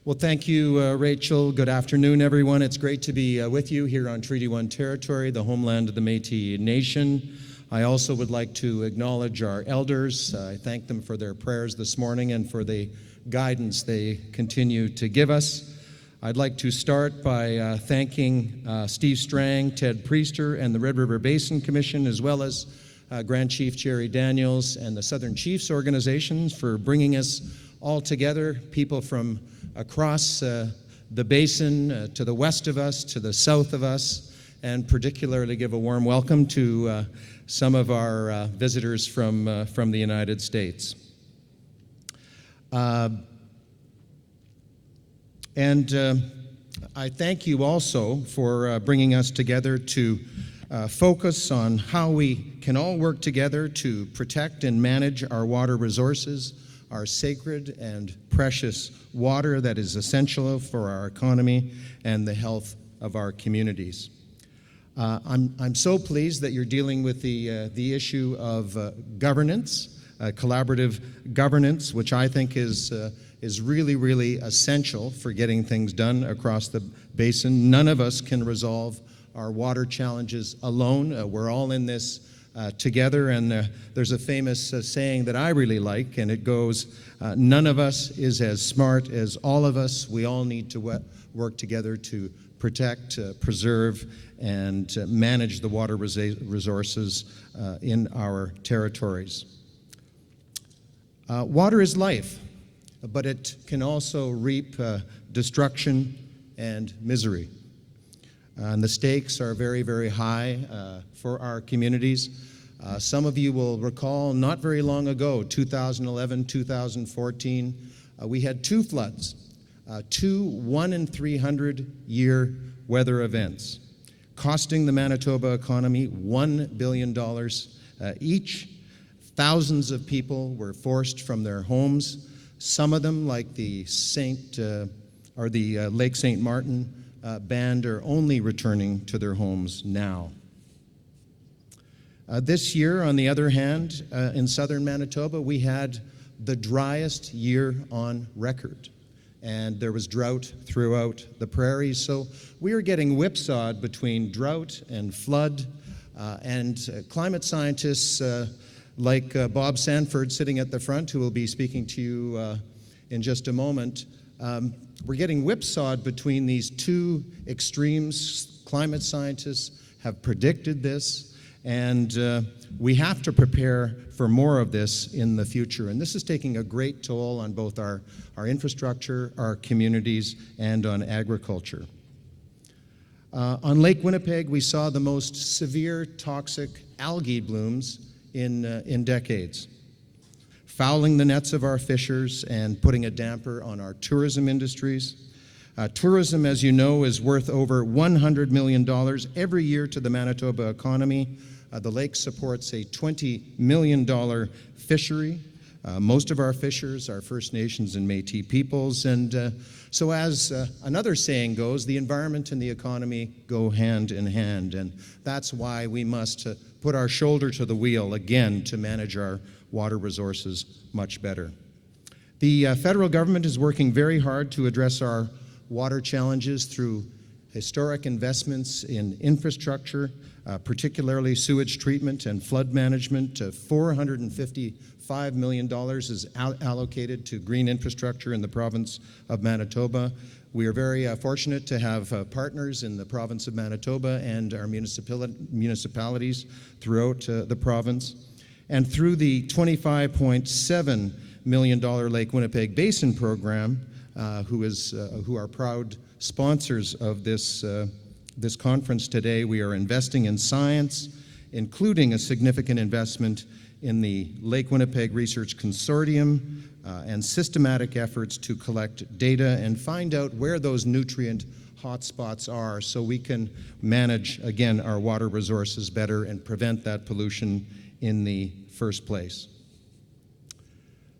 Well, thank you, Rachel. Good afternoon, everyone. It's great to be with you here on Treaty 1 territory, the homeland of the Métis Nation. I also would like to acknowledge our elders. I thank them for their prayers this morning and for the guidance they continue to give us. I'd like to start by thanking Steve Strang, Ted Priester, and the Red River Basin Commission, as well as Grand Chief Jerry Daniels and the Southern Chiefs organizations for bringing us all together, people from across the basin, to the west of us, to the south of us, and particularly give a warm welcome to some of our visitors from the United States. I thank you also for bringing us together to focus on how we can all work together to protect and manage our water resources, our sacred and precious water that is essential for our economy and the health of our communities. I'm so pleased that you're dealing with the issue of governance, collaborative governance, which I think is really, really essential for getting things done across the basin. None of us can resolve our water challenges alone. We're all in this together, and there's a famous saying that I really like, and it goes, none of us is as smart as all of us. We all need to work together to protect, preserve, and manage the water resources in our territories. Water is life, but it can also reap destruction and misery. And the stakes are very, very high for our communities. Some of you will recall not very long ago, 2011, 2014, we had two floods, two 1 in 300 year weather events, costing the Manitoba economy $1 billion each. Thousands of people were forced from their homes. Some of them, like the Lake St. Martin band, are only returning to their homes now. This year, on the other hand, in southern Manitoba, we had the driest year on record, and there was drought throughout the prairies. So we are getting whipsawed between drought and flood, and climate scientists like Bob Sanford sitting at the front, who will be speaking to you in just a moment, we're getting whipsawed between these two extremes. Climate scientists have predicted this, and we have to prepare for more of this in the future. And this is taking a great toll on both our infrastructure, our communities, and on agriculture. On Lake Winnipeg, we saw the most severe toxic algae blooms in decades, fouling the nets of our fishers and putting a damper on our tourism industries. Tourism, as you know, is worth over $100 million every year to the Manitoba economy. The lake supports a $20 million fishery. Most of our fishers are First Nations and Métis peoples, and so as another saying goes, the environment and the economy go hand in hand, and that's why we must put our shoulder to the wheel again to manage our water resources much better. The federal government is working very hard to address our water challenges through historic investments in infrastructure, particularly sewage treatment and flood management. $455 million is allocated to green infrastructure in the province of Manitoba. We are very fortunate to have partners in the province of Manitoba and our municipalities throughout the province. And through the $25.7 million Lake Winnipeg Basin program, who are proud sponsors of this conference today, we are investing in science, including a significant investment in the Lake Winnipeg Research Consortium and systematic efforts to collect data and find out where those nutrient hotspots are so we can manage, again, our water resources better and prevent that pollution in the first place.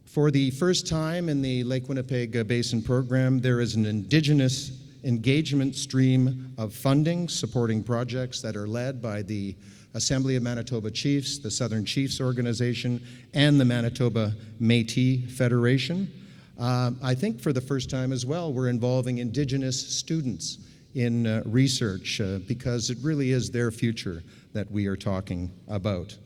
For the first time in the Lake Winnipeg Basin program, there is an Indigenous engagement stream of funding supporting projects that are led by the Assembly of Manitoba Chiefs, the Southern Chiefs Organization, and the Manitoba Métis Federation. I think for the first time as well, we're involving Indigenous students in research because it really is their future that we are talking about.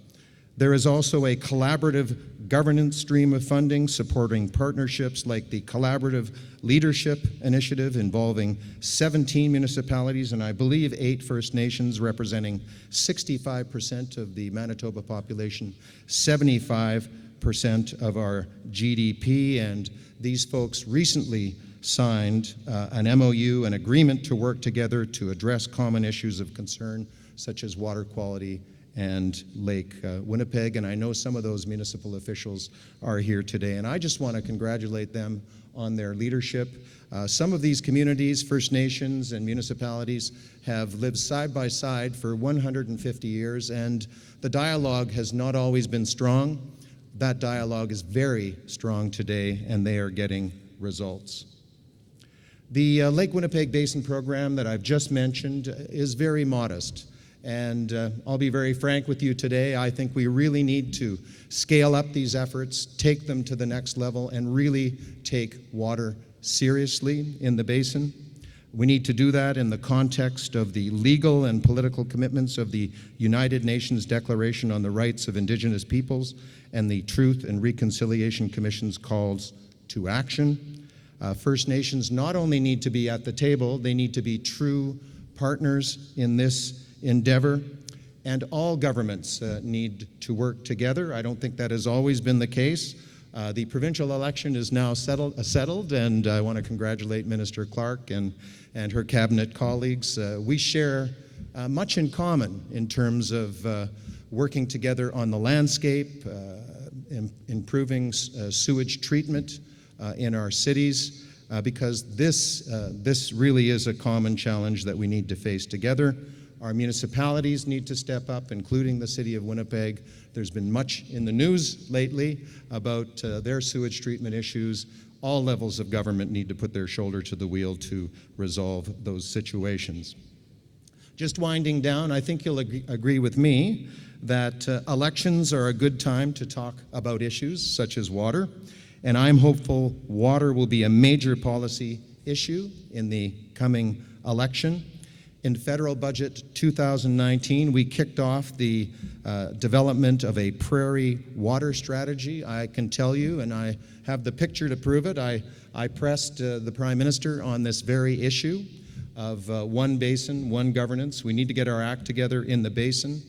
There is also a collaborative governance stream of funding supporting partnerships like the Collaborative Leadership Initiative involving 17 municipalities and I believe 8 First Nations representing 65% of the Manitoba population, 75% of our GDP, and these folks recently signed an MOU, an agreement to work together to address common issues of concern such as water quality and Lake Winnipeg, and I know some of those municipal officials are here today, and I just want to congratulate them on their leadership. Some of these communities, First Nations and municipalities, have lived side by side for 150 years, and the dialogue has not always been strong. That dialogue is very strong today, and they are getting results. The Lake Winnipeg Basin program that I've just mentioned is very modest. And I'll be very frank with you today. I think we really need to scale up these efforts, take them to the next level, and really take water seriously in the basin. We need to do that in the context of the legal and political commitments of the United Nations Declaration on the Rights of Indigenous Peoples and the Truth and Reconciliation Commission's calls to action. First Nations not only need to be at the table, they need to be true partners in this endeavor, and all governments need to work together. I don't think that has always been the case. The provincial election is now settled, and I want to congratulate Minister Clark and her cabinet colleagues. We share much in common in terms of working together on the landscape, improving sewage treatment in our cities, because this really is a common challenge that we need to face together. Our municipalities need to step up, including the City of Winnipeg. There's been much in the news lately about their sewage treatment issues. All levels of government need to put their shoulder to the wheel to resolve those situations. Just winding down, I think you'll agree with me that elections are a good time to talk about issues such as water, and I'm hopeful water will be a major policy issue in the coming election. In Federal Budget 2019, we kicked off the development of a prairie water strategy. I can tell you, and I have the picture to prove it, I pressed the Prime Minister on this very issue of one basin, one governance. We need to get our act together in the basin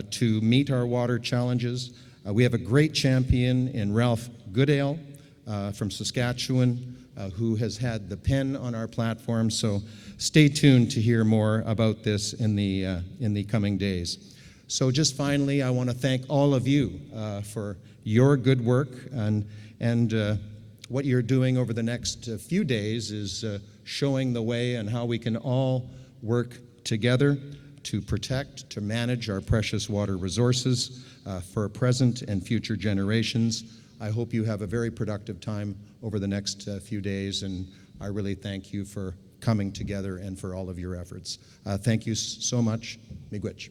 to meet our water challenges. We have a great champion in Ralph Goodale from Saskatchewan, who has had the pen on our platform, so stay tuned to hear more about this in the coming days. So just finally, I want to thank all of you for your good work, and what you're doing over the next few days is showing the way and how we can all work together to protect, to manage our precious water resources for present and future generations. I hope you have a very productive time over the next few days, and I really thank you for coming together and for all of your efforts. Thank you so much. Miigwech.